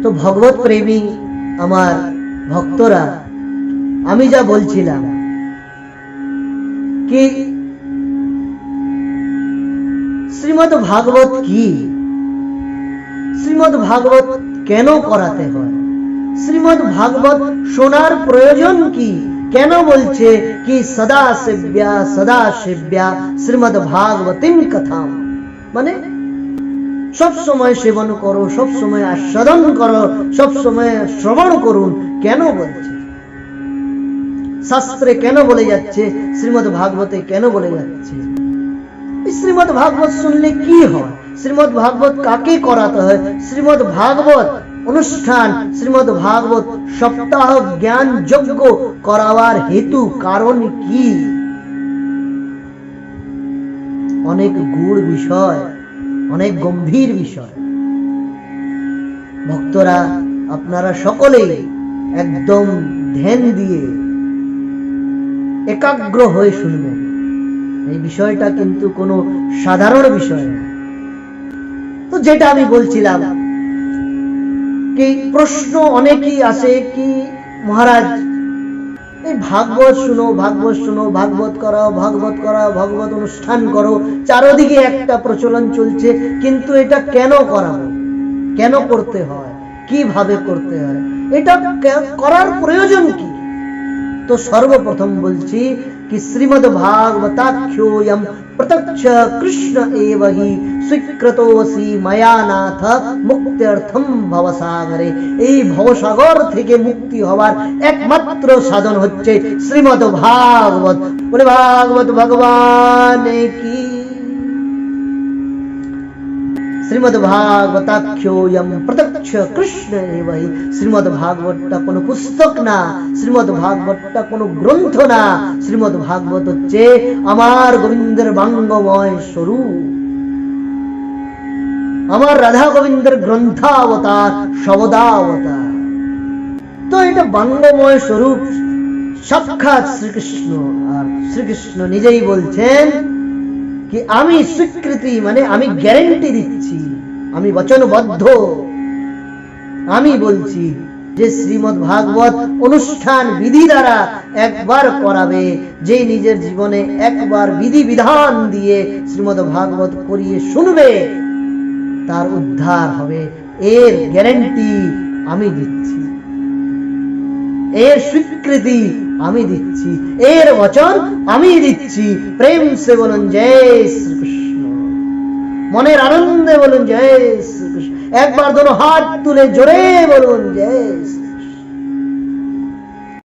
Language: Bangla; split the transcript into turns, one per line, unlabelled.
তো ভগবত প্রেমী আমার ভক্তরা, আমি যা বলছিলাম কি শ্রীমদ্ ভাগবত কি, শ্রীমদ্ ভাগবত কেন করাতে হয়, শ্রীমদ্ ভাগবত শোনার প্রয়োজন কি, কেন বলছে কি সদা সেব্যা শ্রীমদ্ ভাগবতীম কথাম, মানে সব সময় সেবন করো, সব সময় আস্বাদন করো, সব সময় শ্রবণ করুন, কেন বলছে, শাস্ত্রে কেন বলে যাচ্ছে, শ্রীমদ্ ভাগবতে কেন বলে যাচ্ছে। শ্রীমদ্ ভাগবত শুনলে কি হয়, শ্রীমদ্ ভাগবত কাকে করাতে হয়, শ্রীমদ্ ভাগবত অনুষ্ঠান, শ্রীমদ্ ভাগবত সপ্তাহ জ্ঞান যজ্ঞ করাবার হেতু কারণ কি, অনেক গূঢ় বিষয়, অনেক গম্ভীর বিষয়। ভক্তরা আপনারা সকলেই একদম ধ্যান দিয়ে একাগ্র হয়ে শুনবেন। এই বিষয়টা কিন্তু কোনো সাধারণ বিষয় না। তো যেটা আমি বলছিলাম কি প্রশ্ন অনেকই আসে কি মহারাজ এই ভাগবত শুনো, ভাগবত শুনো, ভাগবত করাও, ভাগবত করাও, ভাগবত অনুষ্ঠান করো, চারদিকে একটা প্রচলন চলছে, কিন্তু এটা কেন করাবো, কেন করতে হয়, কিভাবে করতে হয়, এটা করার প্রয়োজন কি। তো সর্বপ্রথম বলছি कि श्रीमद् भागवताख्योऽयं प्रत्यक्ष कृष्ण एव हि स्वीकृतोऽसि मया नाथ मुक्त्यर्थम भवसागरे। এই ভবসাগর থেকে মুক্তি হওয়ার একমাত্র সাধন হচ্ছে শ্রীমদ্ ভাগবত। বলে ভাগবত ভগবান কি। শ্রীমদ্ ভাগবতাখ্যোऽয়ं প্রত্যক্ষ কৃষ্ণ এব হি। শ্রীমদ্ ভাগবতটা কোনো পুস্তক না, শ্রীমদ্ ভাগবতটা কোনো গ্রন্থ না, শ্রীমদ্ ভাগবত হচ্ছে আমার গোবিন্দের বাঙ্গময় স্বরূপ, আমার রাধা গোবিন্দের গ্রন্থাবতার, শবদাবতার। তো এটা বাঙ্গময় স্বরূপ সাক্ষাৎ শ্রীকৃষ্ণ। আর শ্রীকৃষ্ণ নিজেই বলছেন কি আমি স্বীকৃতি মানে আমি গ্যারান্টি দিচ্ছি, আমি বচনবদ্ধ, আমি বলছি যে শ্রীমদ্ ভাগবত অনুষ্ঠান বিধি দ্বারা একবার করাবে, যে নিজের জীবনে একবার বিধি বিধান দিয়ে শ্রীমদ্ ভাগবত করিয়ে শুনবে, তার উদ্ধার হবে। এর গ্যারান্টি আমি দিচ্ছি, এর স্বীকৃতি আমি দিচ্ছি, এর বচন আমি দিচ্ছি। প্রেম সে বলুন জয় শ্রীকৃষ্ণ, মনের আনন্দে বলুন জয় শ্রীকৃষ্ণ, একবার দোনো হাত তুলে জোরে বলুন জয় শ্রী।